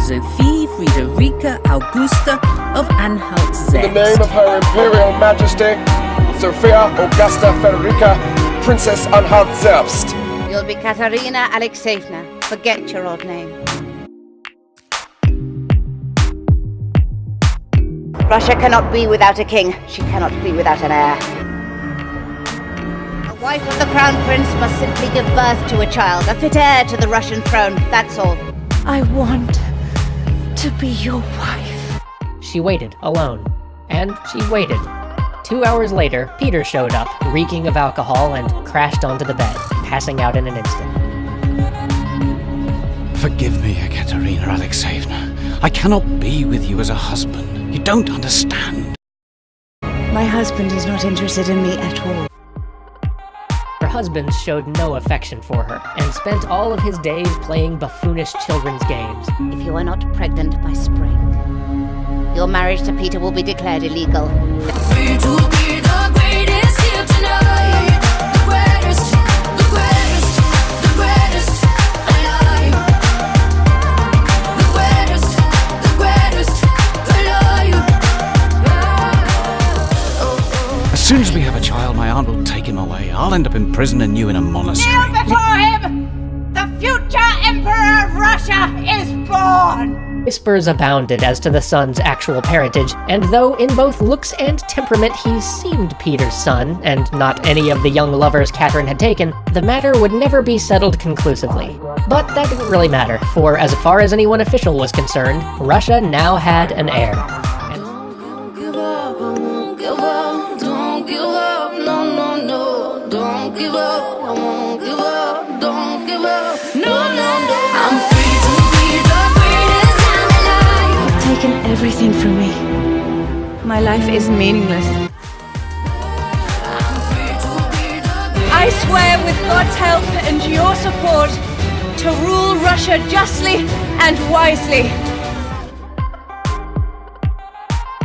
Sophie Friederike Augusta of Anhalt-Zerbst. In the name of Her Imperial Majesty, Sophia Augusta Frederica, Princess Anhalt-Zerbst. You'll be Katerina Alexeyevna. Forget your old name. Russia cannot be without a king. She cannot be without an heir. A wife of the crown prince must simply give birth to a child, a fit heir to the Russian throne, that's all. I want to be your wife. She waited, alone. And she waited. 2 hours later, Peter showed up, reeking of alcohol, and crashed onto the bed, passing out in an instant. Forgive me, Ekaterina Alexeyevna. I cannot be with you as a husband. You don't understand. My husband is not interested in me at all. Her husband showed no affection for her, and spent all of his days playing buffoonish children's games. If you are not pregnant by spring, your marriage to Peter will be declared illegal. Free to be the greatest here tonight. The greatest, the greatest, the greatest alive. The greatest, the greatest alive. As soon as we have a child, my aunt will take him away. I'll end up in prison and you in a monastery. Kneel before him! The future Emperor of Russia is born! Whispers abounded as to the son's actual parentage, and though in both looks and temperament he seemed Peter's son, and not any of the young lovers Catherine had taken, the matter would never be settled conclusively. But that didn't really matter, for as far as anyone official was concerned, Russia now had an heir. Don't give up, I won't give up. Don't give up, no, no, no. Don't give up, I won't give up. Don't give up, no, no, no. I'm free to be the greatest I'm alive. Taken everything from me. My life is meaningless. I'm free to be the I swear with God's help and your support to rule Russia justly and wisely.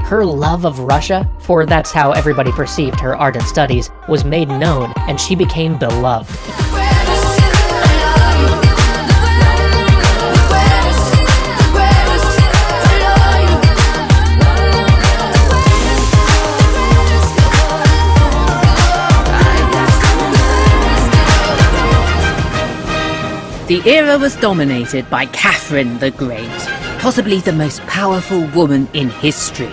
Her love of Russia, for that's how everybody perceived her ardent studies, was made known, and she became beloved. greatest alive. The greatest alive. The era was dominated by Catherine the Great, possibly the most powerful woman in history.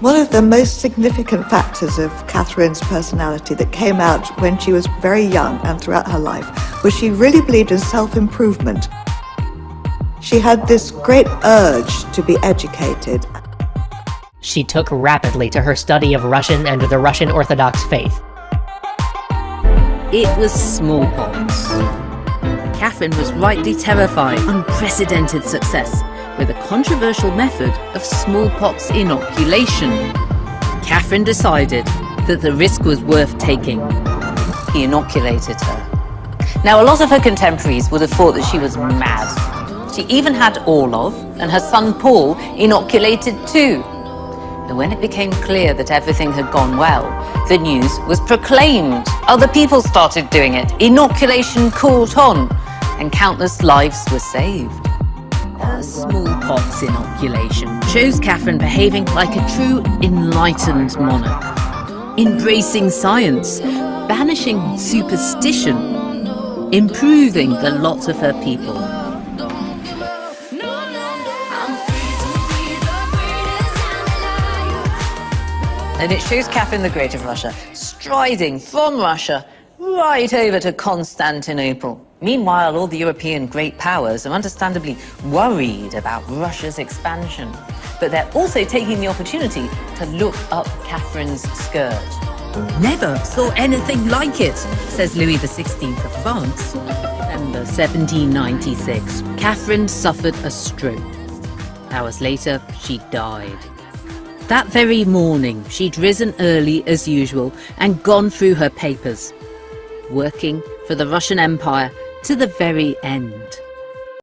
One of the most significant factors of Catherine's personality that came out when she was very young and throughout her life was she really believed in self-improvement. She had this great urge to be educated. She took rapidly to her study of Russian and the Russian Orthodox faith. It was smallpox. Catherine was rightly terrified. Unprecedented success with a controversial method of smallpox inoculation. Catherine decided that the risk was worth taking. He inoculated her. Now, a lot of her contemporaries would have thought that she was mad. She even had Orlov and her son Paul inoculated too. And when it became clear that everything had gone well, the news was proclaimed. Other people started doing it. Inoculation caught on, and countless lives were saved. Her smallpox inoculation shows Catherine behaving like a true enlightened monarch, embracing science, banishing superstition, improving the lot of her people. And it shows Catherine the Great of Russia striding from Russia right over to Constantinople. Meanwhile, all the European great powers are understandably worried about Russia's expansion. But they're also taking the opportunity to look up Catherine's skirt. Never saw anything like it, says Louis XVI of France. December 1796, Catherine suffered a stroke. Hours later, she died. That very morning, she'd risen early as usual and gone through her papers, working for the Russian Empire to the very end.